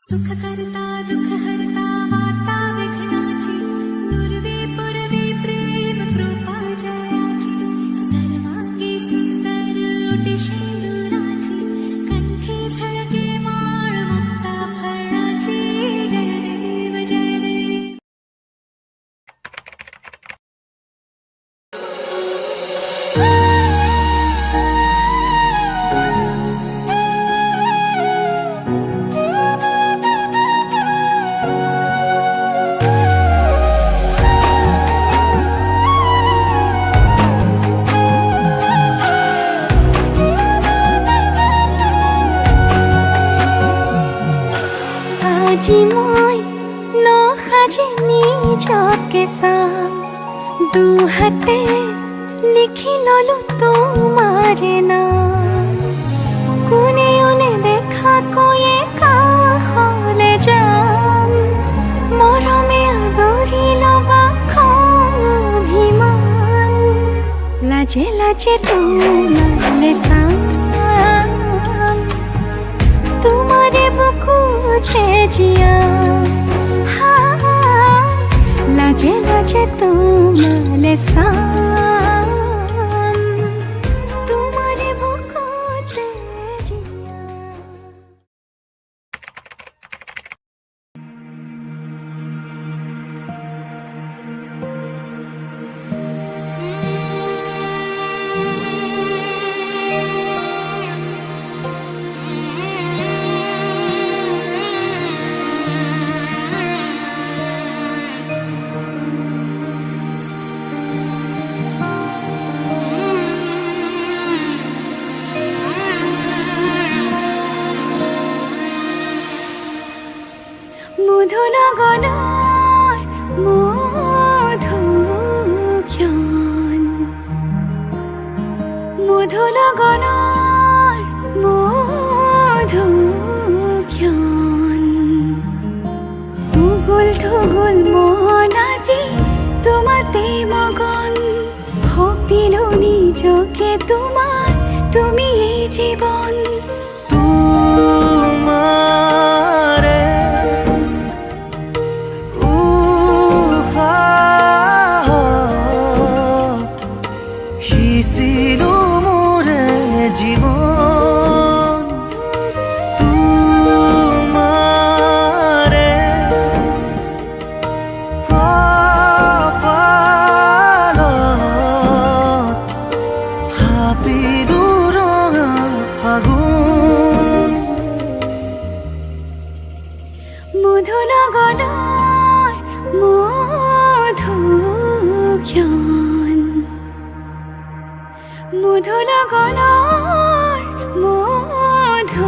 सुख करता दुख हरता वार्ता विघ्नाची पूर्वे पूर्वे प्रेम कृपा जयाची सर्वांगी सुंदर ओटी शेंदुराची कंठी झळके माळ मुक्ता फळाची जय देव जय देव। আজি মই নসাজে নিজকে চাম দুহাতে লিখি ললো তোমাৰে নাম কোনে ওনে দেখা কৈয়ে কাষলে যাম মৰমে আদৰি লবা খং অভিমান লাজে লাজে তোমালে চাম तुम्हारे बुकुचे जिया लाजे लाजे तुम्हारे साम तुम्हारे बुकुचे जिया। মধুনগনৰ মধুক্ষণ মধুনগনৰ মধুক্ষণ উগুল থুগুল মন আজি তোমাতে মগন ভাবিলো নিজকে তোমাৰ তুমি এই জীৱন জীবন তোমাৰে কপালত থাপিলো ৰঙা ফাগুন মধুনগৰৰ মধুক্ষণ মধুনগৰৰ মধুক্ষণ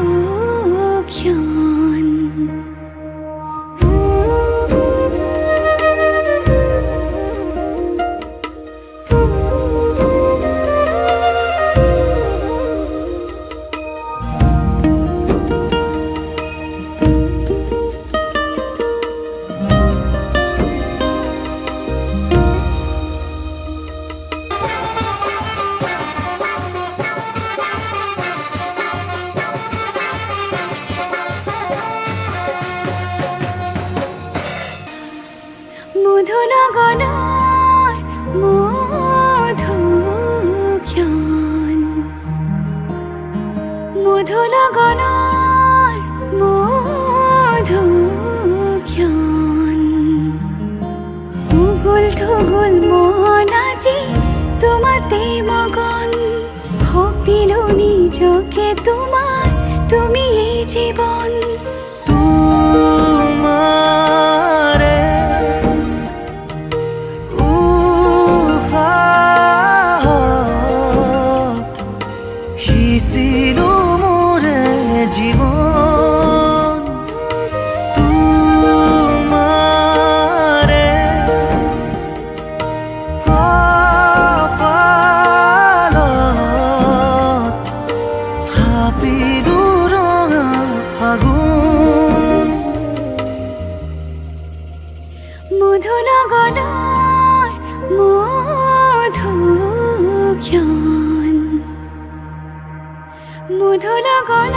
মধুনগৰৰ মধুক্ষণ মধুনগৰৰ মধুক্ষণ উগুল থুগুল মন আজি তোমাতে মগন ভাবিলো নিজকে তোমাৰ তুমি এই জীৱন তোমাৰে সিঁচিলো মোৰে জীবন তোমাৰে কপালত থাপিলো ৰঙা ফাগুন মধুনগৰৰ মধুক্ষণ মধুনগৰৰ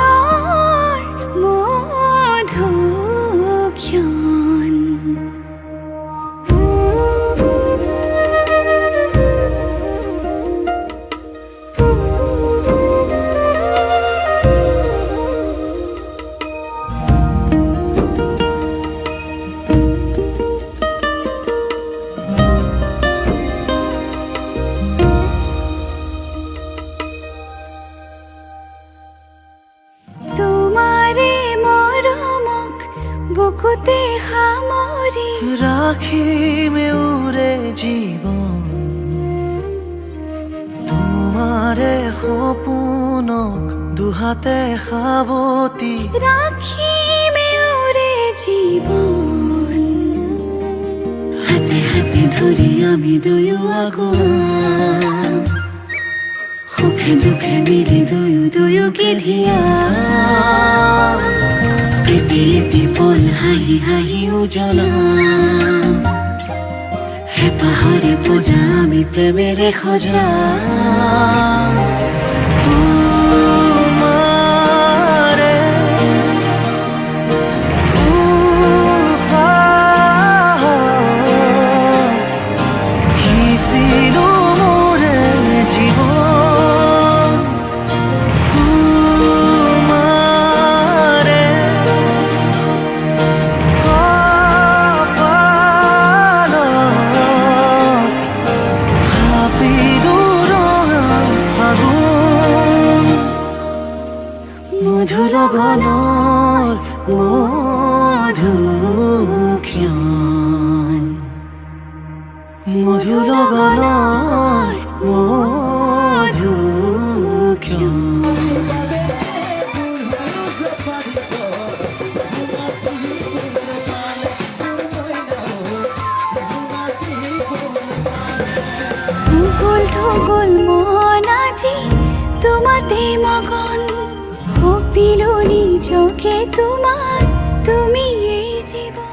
মধু বুকুতে সামৰি ৰাখিমে উৰে জীৱন তোমাৰে সপোনক দুহাতে সাৱতি ৰাখিমে উৰে জীৱন হাতে হাতে ধৰি আমি দুয়ো আগুৱাম সুখে দুখে মিলি দুয়োকে ধিয়াম এটি এটি পল হাঁহি হাঁহি উজ্বলাম হেঁপাহৰে পূজা আমি প্ৰেমেৰে সজাম তোমাৰে উশাহত সিঁচিলো মোৰে জীৱন তোমাৰে কপালত থাপিলো ৰঙা ফাগুন মধুৰ গণৰ মধুক্ষণ মধুৰ গণৰ মধুক্ষণ উগুল থুগুল মন আজি তোমাতে মগন সপিলো নিজকে তোমাৰ তুমি এই জীবন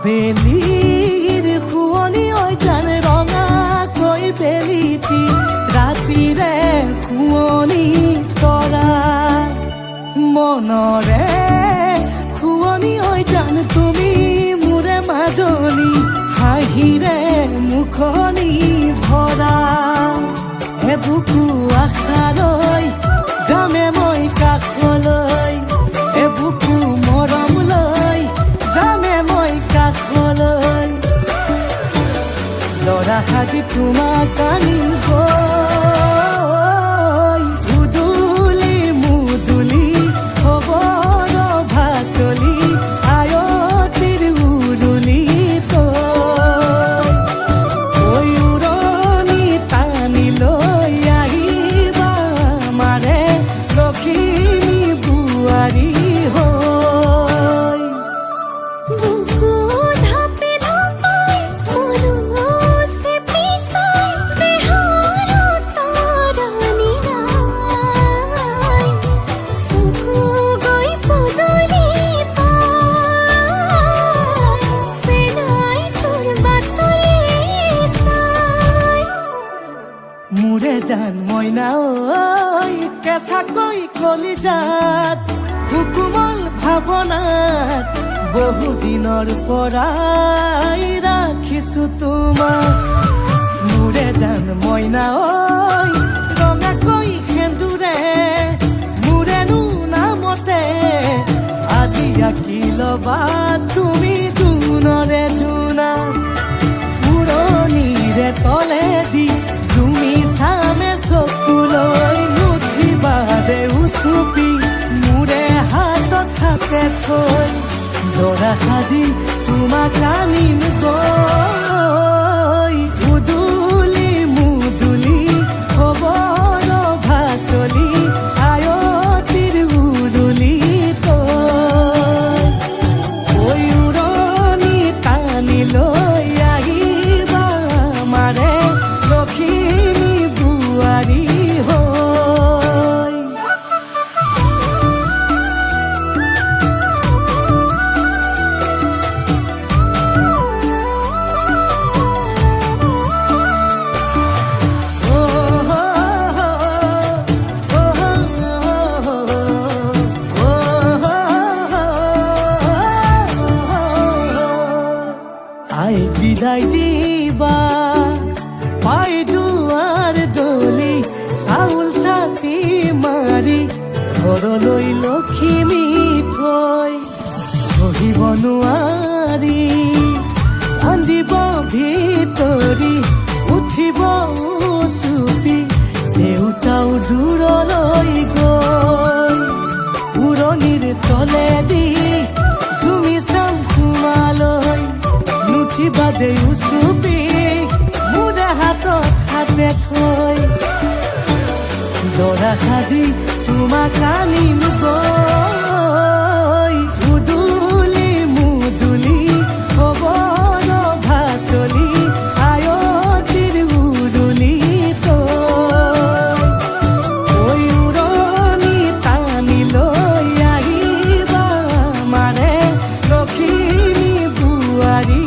আবেলিৰ শুৱনি ঐ জান ৰঙাকৈ বেলিটি ৰাতিৰে শুৱনি তৰা মনৰে শুৱনি ঐ জান তুমি মোৰে মাজনী হাঁহিৰে মুখনি ভৰা এবুকু আশালৈ যামে মই কাষলৈ এবুকু মৰম লৈ যামে মই কাষলৈ লৰা সাজি তোমাক আনিব উদুলি মুদুলি খবৰ ভাতলি আয়তিৰ উৰুলি তই উৰণি টানি লৈ আহিবা মাৰে লখিমী বোৱাৰী হৈ বুকু ধাপে ধাপাই মনো চেপি চাই দেহৰ তৰণি নাই চকু গৈ পদূলি পাই চেনাই তোৰ বাটলি চাই মোৰে জান মইনা ঐ কেঁচাকৈ কলিজাত সুকুমল ভাৱনাত বহুদিনৰ পৰাই ৰাখিছো তোমাক মোৰে জান মইনা ঐ ৰঙাকৈ সেন্দুৰে মোৰেনো নামতে আজি আঁকি ল'বা তুমি জোনৰে জোনা উৰণিৰে তলেদি তুমি চামে চকুলৈ নুঠিবা দে উচুপি মোৰে হাতত হাতে থৈ দৰা সাজি তোমাক আনিম গৈ উদুলি মুদুলি খবৰ ভাতলি আয়তিৰ উৰুলি তই উৰণি টানি লৈ আহিবা মাৰে লখিমী বোৱাৰী হৈ আই বিদায় দিবা পাই দুৱাৰ দলি চাউল চাতি মাৰি ঘৰলৈ লখিমী থৈ সহিব নোৱাৰি কান্দিব ভিতৰি উঠিব উচুপি দেউতাও দূৰলৈ গৈ উৰণিৰ তলেদি জুমি চাম তোমালৈ নুঠিবা দে উচুপি মোৰে হাতত হাতে থৈ দৰা সাজি তোমাক আনিম গৈ উদুলি মুদুলি খবৰ ভাতলি আয়তিৰ উৰুলি তই উৰণি টানি লৈ আহিবা মাৰে লখিমী বোৱাৰী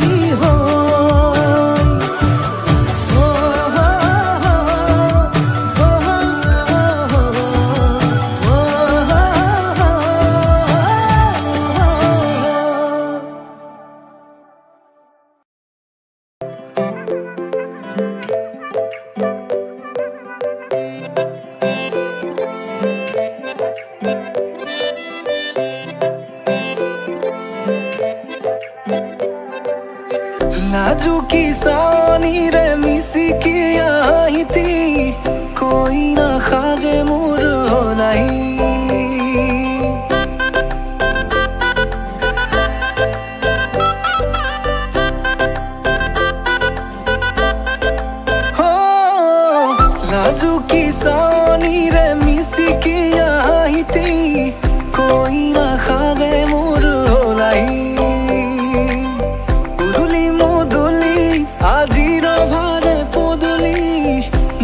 লাজুকী চাৱনিৰে মিচিকি আহিতি কইনা সাজে মোৰ হলাই লাজুকী চাৱনিৰে মিচিকি আহিতি কইনা সাজে মোৰ হলাই আজিৰ ভাৰে পদূলি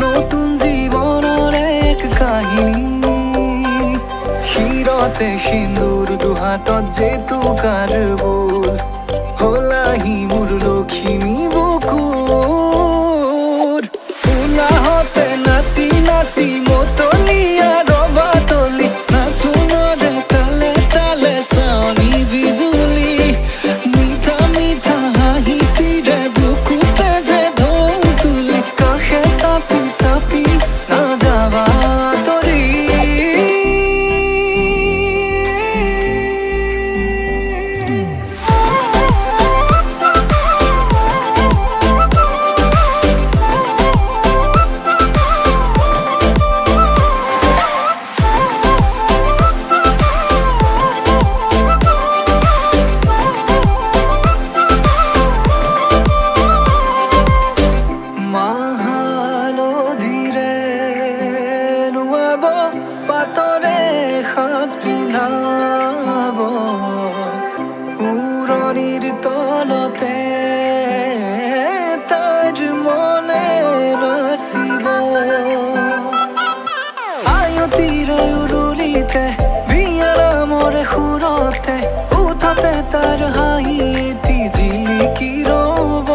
নতুন জীৱনৰ এক কাহিনী শিৰতে সিন্দুৰ দুহাতত জেতুকাৰ বোল হলাহি মাটিৰ তলতে তাৰ মনে ৰসিব আয়তিৰে উৰুলিতে বিয়াৰ মৰে সুৰতে উঠতে তাৰ হাঁহি এটি জিলিকি ৰব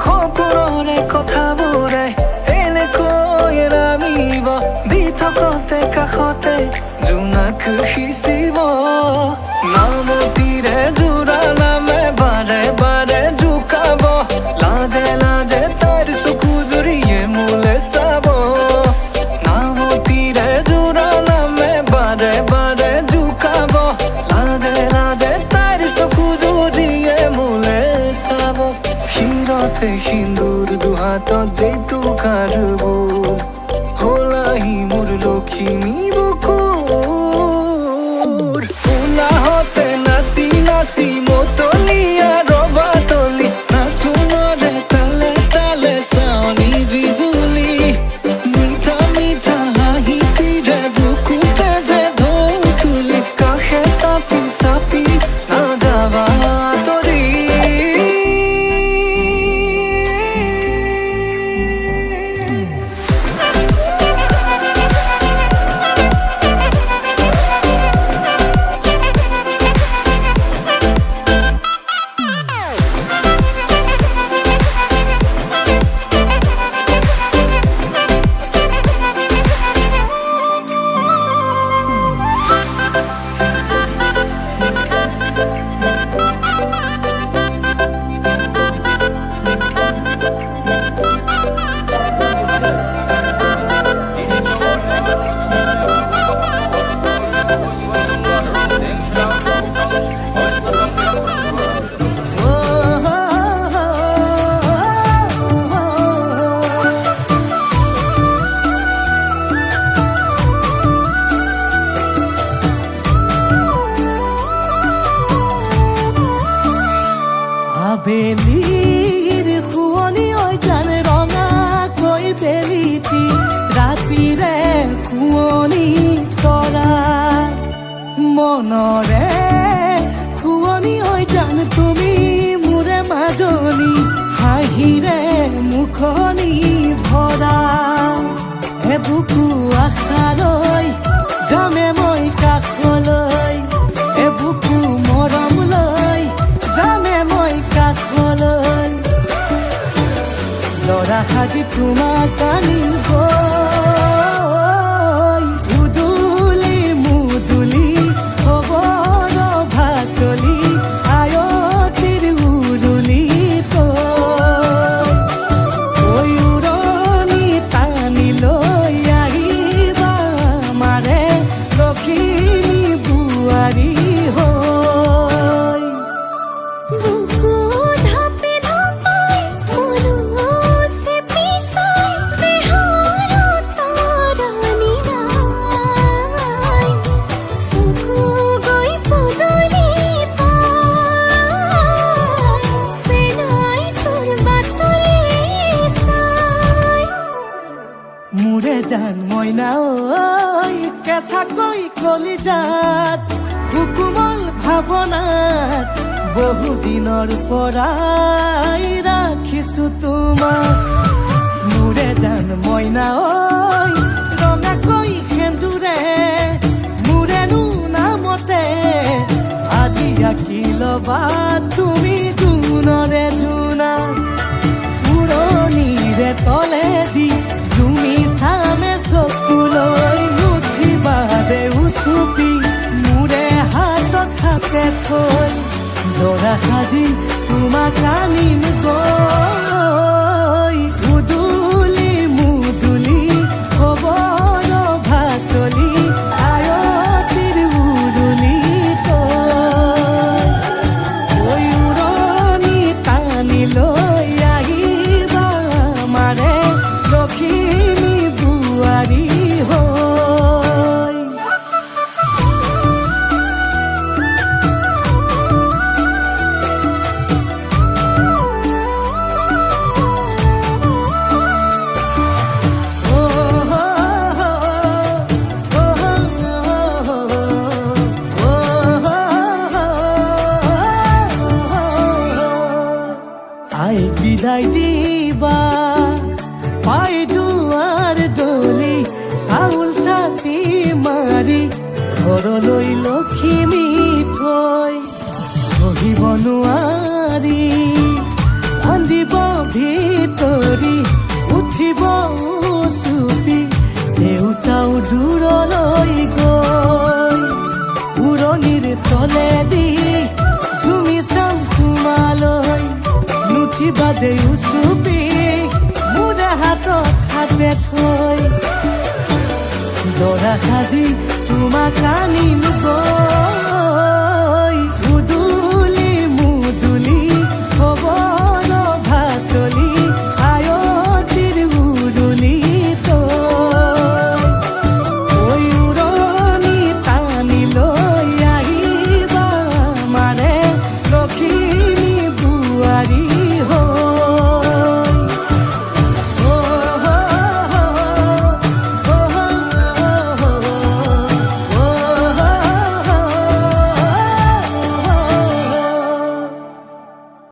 সপোনৰে কথাবোৰে এনেকৈ নামিব দি থকতে কাষতে জোনাক সিঁচিব নামতিৰে জোৰা নামে বাৰে বাৰে জোকাব লাজে লাজে তাৰ চকু জুৰিয়ে মোলে চাব নামতিৰে জোৰা নামে বাৰে বাৰে জোকাব লাজে লাজে তাৰ চকু জুৰিয়ে মোলে চাব শিৰতে সিন্দুৰ দুহাতত জেতুকাৰ বুল হলাহি মোৰ লখিমী বুকুৰ উলাহতে নাচি নাচি মতলীয়া ৰবা তলি নাচোনৰে তালে তালে চাৱনি বিজুলি মিঠা মিঠা হাঁহিটিৰে বুকুতে যে ঢৌ তুলি কাষে চাপি চাপি নাযাবা আঁতৰি আবেলিৰ শুৱনি ঐ জান ৰঙাকৈ বেলিটি ৰাতিৰে শুৱনি তৰা মনৰে শুৱনি ঐ জান তুমি মোৰে মাজনী হাঁহিৰে মুখনি ভৰা এবুকু আশালৈ যামে মই কাষলৈ এবুকু মৰম লৈ যামে মই কাষলৈ লৰা সাজি তোমাক আনিব উদুলি মুদুলি খবৰ ভাতলি আয়তিৰ উৰুলি ঐ উৰণি টানি লৈ আহিবা মাৰে লখিমী বোৱাৰী হৈ বুকু ধাপে ধাপাই মনুষ্যে পিছাই দেহৰ তৰণি নাই চকু গৈ পদূলি পাই চেনাই তোৰ বাটলি চাই মোৰে জান মইনা ঐ কেঁচাকৈ কলিজাত সুকুমল ভাৱনাত বহুদিনৰ পৰাই ৰাখিছো তোমাক মোৰে জান মইনা ঐ ৰঙাকৈ সেন্দুৰে মোৰেনো নামতে আজি আঁকি ল'বা তুমি জোনৰে জোনা উৰণিৰে তলেদি জুমি চামে চকুলৈ নুঠিবা দে উচুপি মোৰে হাতত হাতে থৈ লৰা সাজি তোমাক আনিম গৈ উদুলি মুদুলি খবৰ ভাতলি আয়তিৰ উৰুলি ঐ উৰণি টানি লৈ আহিবা মাৰে লখিমী বোৱাৰী হৈ তাইক বিদায় দিবা পাই দুৱাৰ দলি চাউল চাটি মাৰি ঘৰলৈ লখিমী থৈ সহিব নোৱাৰি কান্দিব ভিতৰি উঠিব চুপি দেউতাও দূৰলৈ গৈ উৰণিৰ তলেদি জুমি চাম তোমালৈ নুঠিবা দেউ চুপি মোৰে হাতত হাতে থৈ দৰা সাজি তোমাক আনিম গৈ